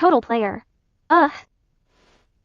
Total player. Ugh.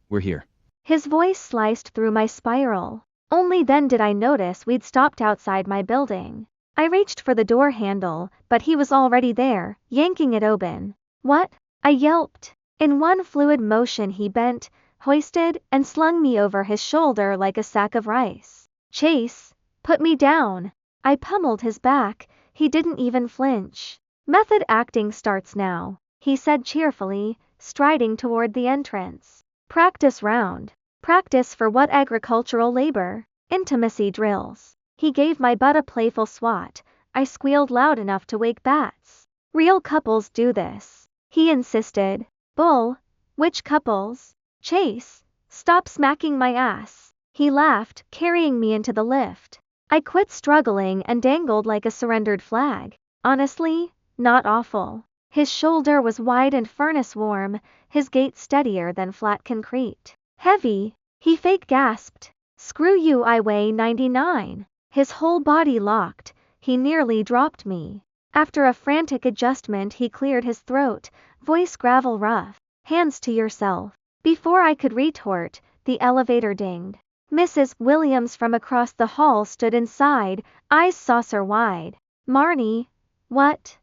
We're here. His voice sliced through my spiral. Only then did I notice we'd stopped outside my building. I reached for the door handle, but he was already there, yanking it open. What? I yelped. In one fluid motion he bent, hoisted, and slung me over his shoulder like a sack of rice. Chase, put me down. I pummeled his back. He didn't even flinch. Method acting starts now, he said cheerfully, striding toward the entrance. Practice round. Practice for what? Agricultural labor? Intimacy drills. He gave my butt a playful swat. I squealed loud enough to wake bats. Real couples do this, he insisted. Bull. Which couples? Chase, stop smacking my ass. He laughed, carrying me into the lift. I quit struggling and dangled like a surrendered flag. Honestly, not awful. His shoulder was wide and furnace warm, his gait steadier than flat concrete. Heavy, he fake gasped. Screw you, I weigh 99. His whole body locked, he nearly dropped me. After a frantic adjustment he cleared his throat, voice gravel rough. Hands to yourself. Before I could retort, the elevator dinged. Mrs. Williams from across the hall stood inside, eyes saucer wide. Marnie? What?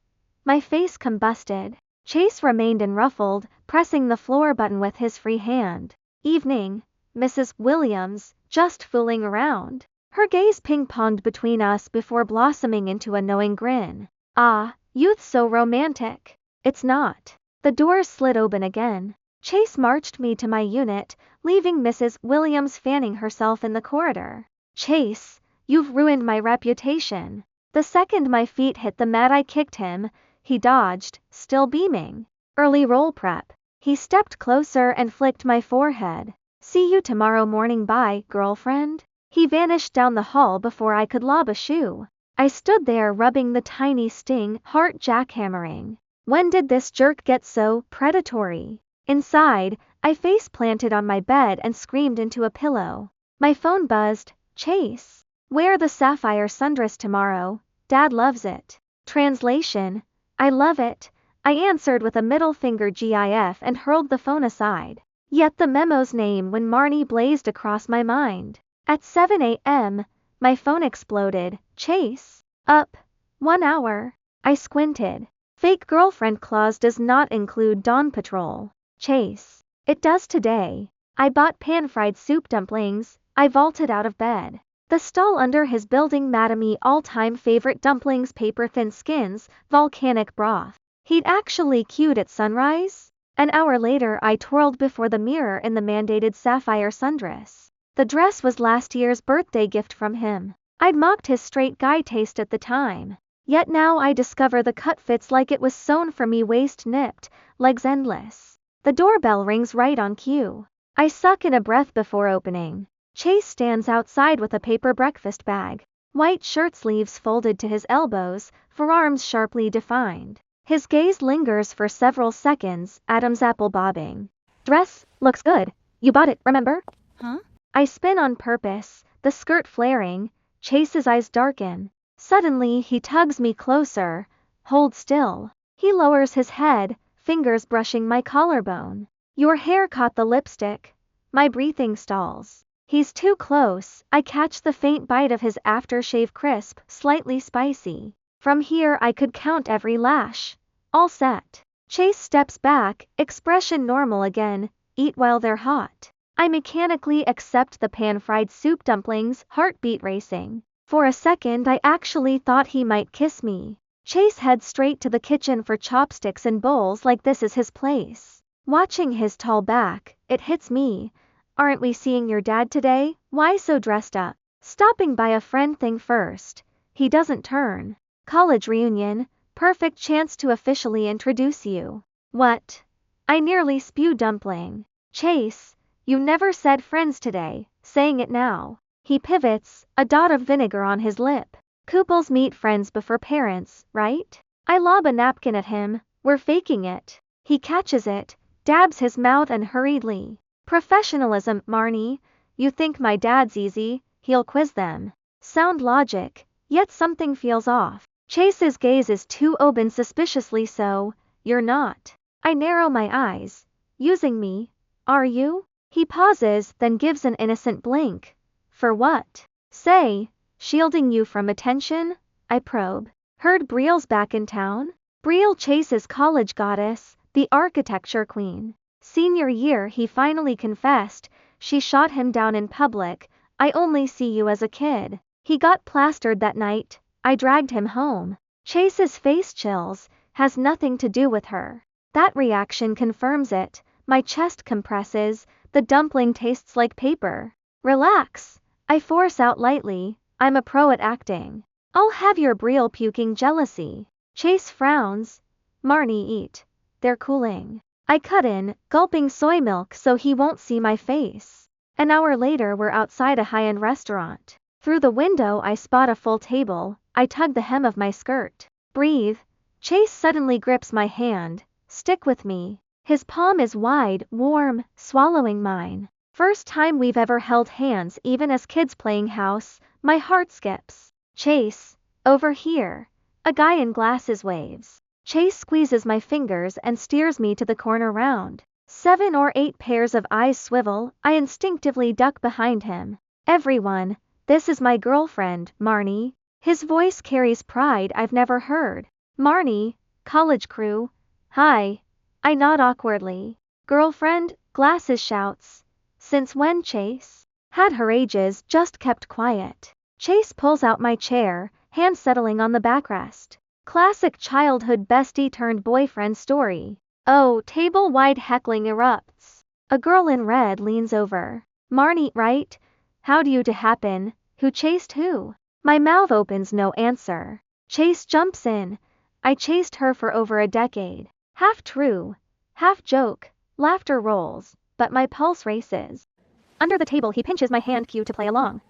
My face combusted. Chase remained unruffled, pressing the floor button with his free hand. Evening, Mrs. Williams, just fooling around. Her gaze ping-ponged between us before blossoming into a knowing grin. Ah, youth so romantic. It's not. The doors slid open again. Chase marched me to my unit, leaving Mrs. Williams fanning herself in the corridor. Chase, you've ruined my reputation. The second my feet hit the mat I kicked him. He dodged, still beaming. Early roll prep. He stepped closer and flicked my forehead. See you tomorrow morning, bye, girlfriend. He vanished down the hall before I could lob a shoe. I stood there rubbing the tiny sting, heart jackhammering. When did this jerk get so predatory? Inside, I face planted on my bed and screamed into a pillow. My phone buzzed. Chase. Wear the sapphire sundress tomorrow. Dad loves it. Translation. I love it. I answered with a middle finger GIF and hurled the phone aside. Yet the memo's name when Marnie blazed across my mind. At 7 a.m., my phone exploded. Chase. Up. 1 hour. I squinted. Fake girlfriend clause does not include Dawn Patrol. Chase. It does today. I bought pan-fried soup dumplings. I vaulted out of bed. The stall under his building madame all-time favorite dumplings, paper-thin skins, volcanic broth. He'd actually queued at sunrise? An hour later I twirled before the mirror in the mandated sapphire sundress. The dress was last year's birthday gift from him. I'd mocked his straight guy taste at the time. Yet now I discover the cut fits like it was sewn for me, waist nipped, legs endless. The doorbell rings right on cue. I suck in a breath before opening. Chase stands outside with a paper breakfast bag. White shirt sleeves folded to his elbows, forearms sharply defined. His gaze lingers for several seconds, Adam's apple bobbing. Dress, looks good. You bought it, remember? Huh? I spin on purpose, the skirt flaring. Chase's eyes darken. Suddenly he tugs me closer. Hold still. He lowers his head, fingers brushing my collarbone. Your hair caught the lipstick. My breathing stalls. He's too close. I catch the faint bite of his aftershave, crisp, slightly spicy. From here I could count every lash. All set. Chase steps back, expression normal again. Eat while they're hot. I mechanically accept the pan-fried soup dumplings, heartbeat racing. For a second I actually thought he might kiss me. Chase heads straight to the kitchen for chopsticks and bowls like this is his place. Watching his tall back, it hits me. Aren't we seeing your dad today? Why so dressed up? Stopping by a friend thing first. He doesn't turn. College reunion, perfect chance to officially introduce you. What? I nearly spew dumpling. Chase, you never said friends today, saying it now. He pivots, a dot of vinegar on his lip. Couples meet friends before parents, right? I lob a napkin at him. We're faking it. He catches it, dabs his mouth and hurriedly. Professionalism, Marnie. You think my dad's easy, he'll quiz them. Sound logic, yet something feels off. Chase's gaze is too open, suspiciously so. You're not. I narrow my eyes. Using me? Are you? He pauses, then gives an innocent blink. For what? Say, shielding you from attention? I probe. Heard Brielle's back in town? Brielle Chase's college goddess, the architecture queen. Senior year he finally confessed, she shot him down in public. I only see you as a kid. He got plastered that night, I dragged him home. Chase's face chills, has nothing to do with her. That reaction confirms it, my chest compresses, the dumpling tastes like paper. Relax, I force out lightly, I'm a pro at acting. I'll have your Brielle puking jealousy. Chase frowns. Marnie eat. They're cooling. I cut in, gulping soy milk so he won't see my face. An hour later we're outside a high-end restaurant. Through the window I spot a full table, I tug the hem of my skirt. Breathe. Chase suddenly grips my hand. Stick with me. His palm is wide, warm, swallowing mine. First time we've ever held hands even as kids playing house, my heart skips. Chase. Over here. A guy in glasses waves. Chase squeezes my fingers and steers me to the corner round. 7 or 8 pairs of eyes swivel, I instinctively duck behind him. Everyone, this is my girlfriend, Marnie. His voice carries pride I've never heard. Marnie, college crew. Hi. I nod awkwardly. Girlfriend, glasses shouts. Since when, Chase? Had her ages, just kept quiet. Chase pulls out my chair, hand settling on the backrest. Classic childhood bestie turned boyfriend story. Oh, table-wide heckling erupts. A girl in red leans over. Marnie, right? How'd you to happen? Who chased who? My mouth opens, no answer. Chase jumps in. I chased her for over a decade. Half true, half joke, laughter rolls, but my pulse races. Under the table he pinches my hand cue to play along.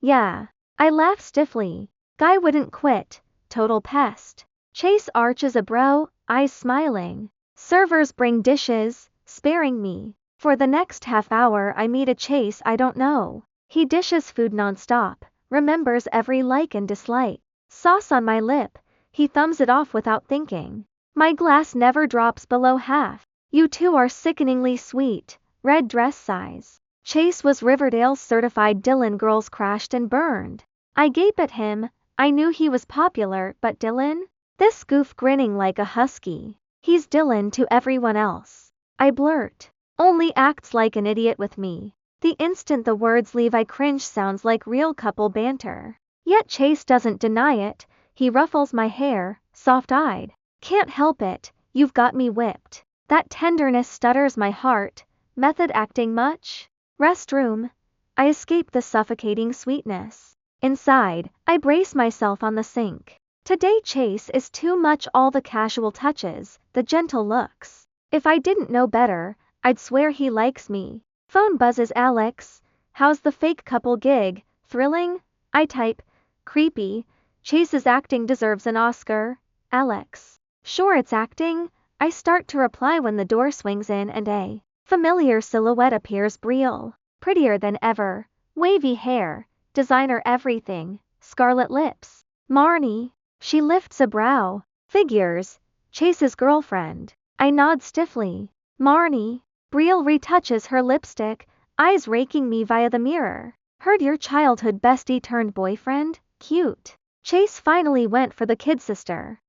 Yeah. I laugh stiffly. Guy wouldn't quit, total pest. Chase arches a brow, eyes smiling. Servers bring dishes, sparing me. For the next half hour I meet a Chase I don't know. He dishes food nonstop, remembers every like and dislike. Sauce on my lip, he thumbs it off without thinking. My glass never drops below half. You two are sickeningly sweet, red dress size. Chase was Riverdale's certified Dylan, girls crashed and burned. I gape at him, I knew he was popular, but Dylan? This goof grinning like a husky. He's Dylan to everyone else. I blurt. Only acts like an idiot with me. The instant the words leave I cringe, sounds like real couple banter. Yet Chase doesn't deny it, he ruffles my hair, soft-eyed. Can't help it, you've got me whipped. That tenderness stutters my heart. Method acting much? Restroom. I escape the suffocating sweetness. Inside, I brace myself on the sink. Today Chase is too much, all the casual touches, the gentle looks. If I didn't know better, I'd swear he likes me. Phone buzzes. Alex. How's the fake couple gig? Thrilling? I type. Creepy. Chase's acting deserves an Oscar. Alex. Sure it's acting. I start to reply when the door swings in and a familiar silhouette appears. Brielle. Prettier than ever. Wavy hair. Designer everything. Scarlet lips. Marnie. She lifts a brow. Figures. Chase's girlfriend. I nod stiffly. Marnie. Brielle retouches her lipstick, eyes raking me via the mirror. Heard your childhood bestie turned boyfriend? Cute. Chase finally went for the kid sister.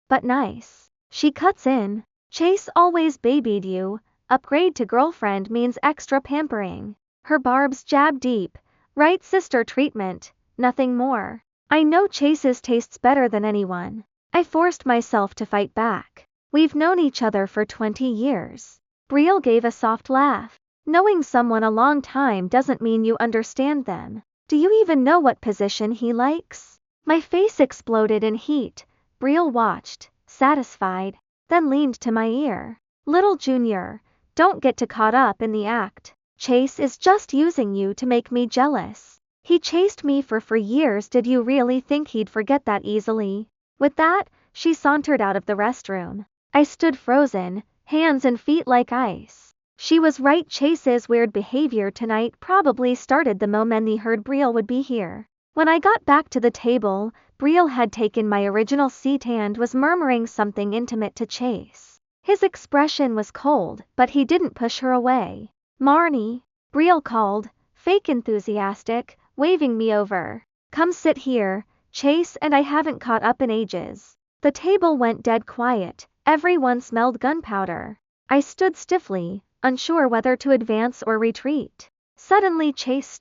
But nice. She cuts in. Chase always babied you. Upgrade to girlfriend means extra pampering. Her barbs jab deep. Right, sister treatment, nothing more. I know Chase's tastes better than anyone. I forced myself to fight back. We've known each other for 20 years. Brielle gave a soft laugh. Knowing someone a long time doesn't mean you understand them. Do you even know what position he likes? My face exploded in heat. Brielle watched, satisfied, then leaned to my ear. Little Junior, don't get too caught up in the act. Chase is just using you to make me jealous. He chased me for years. Did you really think he'd forget that easily? With that, she sauntered out of the restroom. I stood frozen, hands and feet like ice. She was right. Chase's weird behavior tonight probably started the moment he heard Brielle would be here. When I got back to the table, Brielle had taken my original seat and was murmuring something intimate to Chase. His expression was cold, but he didn't push her away. Marnie, Brielle called, fake enthusiastic, waving me over. Come sit here, Chase and I haven't caught up in ages. The table went dead quiet, everyone smelled gunpowder. I stood stiffly, unsure whether to advance or retreat. Suddenly Chase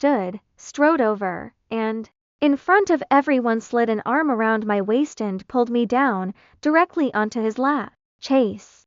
strode over, and, in front of everyone slid an arm around my waist and pulled me down, directly onto his lap. Chase.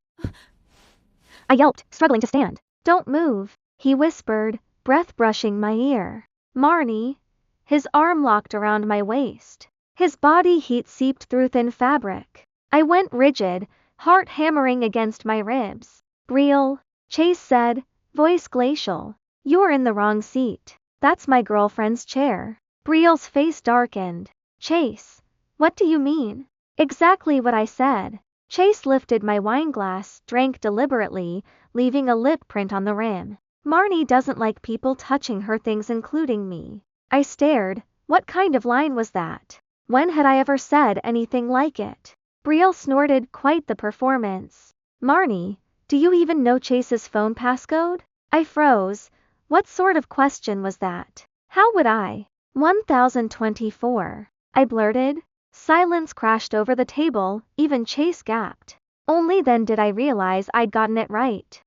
I yelped, struggling to stand. Don't move, he whispered, breath brushing my ear. Marnie. His arm locked around my waist. His body heat seeped through thin fabric. I went rigid, heart hammering against my ribs. Brielle, Chase said, voice glacial. You're in the wrong seat. That's my girlfriend's chair. Brielle's face darkened. Chase, what do you mean? Exactly what I said. Chase lifted my wineglass, drank deliberately, leaving a lip print on the rim. Marnie doesn't like people touching her things, including me. I stared. What kind of line was that? When had I ever said anything like it? Brielle snorted, quite the performance. Marnie, do you even know Chase's phone passcode? I froze. What sort of question was that? How would I? 1024. I blurted. Silence crashed over the table, even Chase gasped. Only then did I realize I'd gotten it right.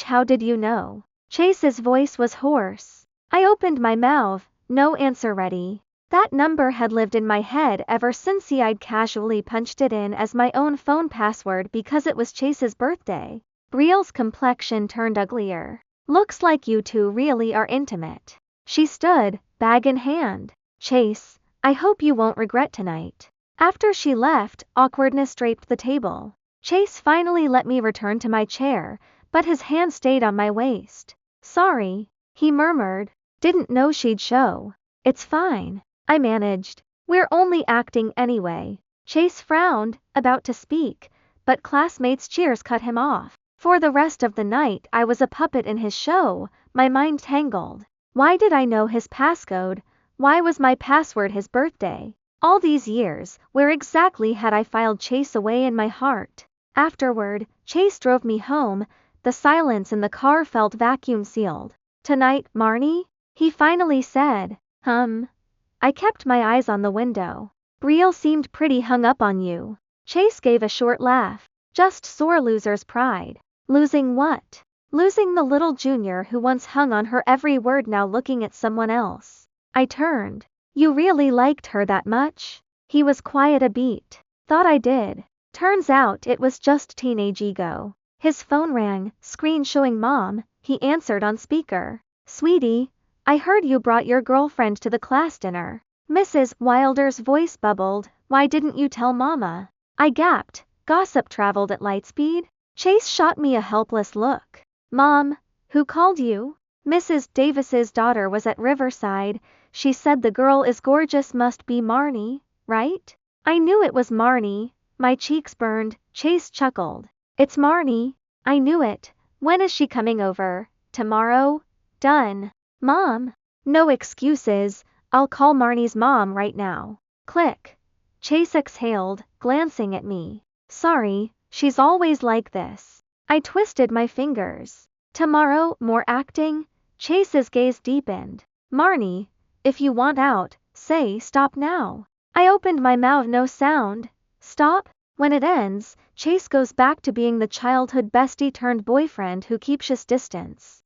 How did you know? Chase's voice was hoarse. I opened my mouth, no answer ready. That number had lived in my head ever since I'd casually punched it in as my own phone password because it was Chase's birthday. Brielle's complexion turned uglier. Looks like you two really are intimate. She stood, bag in hand. Chase, I hope you won't regret tonight. After she left, awkwardness draped the table. Chase finally let me return to my chair, but his hand stayed on my waist. Sorry, he murmured. Didn't know she'd show. It's fine, I managed. We're only acting anyway. Chase frowned, about to speak, but classmates' cheers cut him off. For the rest of the night I was a puppet in his show, my mind tangled. Why did I know his passcode? Why was my password his birthday? All these years, where exactly had I filed Chase away in my heart? Afterward, Chase drove me home. The silence in the car felt vacuum sealed. Tonight, Marnie? He finally said. I kept my eyes on the window. Brielle seemed pretty hung up on you. Chase gave a short laugh. Just sore loser's pride. Losing what? Losing the little junior who once hung on her every word, now looking at someone else. I turned. You really liked her that much? He was quiet a beat. Thought I did. Turns out it was just teenage ego. His phone rang, screen showing Mom. He answered on speaker. Sweetie, I heard you brought your girlfriend to the class dinner. Mrs. Wilder's voice bubbled. Why didn't you tell Mama? I gasped. Gossip traveled at light speed? Chase shot me a helpless look. Mom, who called you? Mrs. Davis's daughter was at Riverside. She said the girl is gorgeous, must be Marnie, right? I knew it was Marnie. My cheeks burned. Chase chuckled. It's Marnie. I knew it. When is she coming over? Tomorrow? Done. Mom. No excuses. I'll call Marnie's mom right now. Click. Chase exhaled, glancing at me. Sorry, she's always like this. I twisted my fingers. Tomorrow, more acting? Chase's gaze deepened. Marnie, if you want out, say stop now. I opened my mouth, no sound. Stop? When it ends, Chase goes back to being the childhood bestie turned boyfriend who keeps his distance.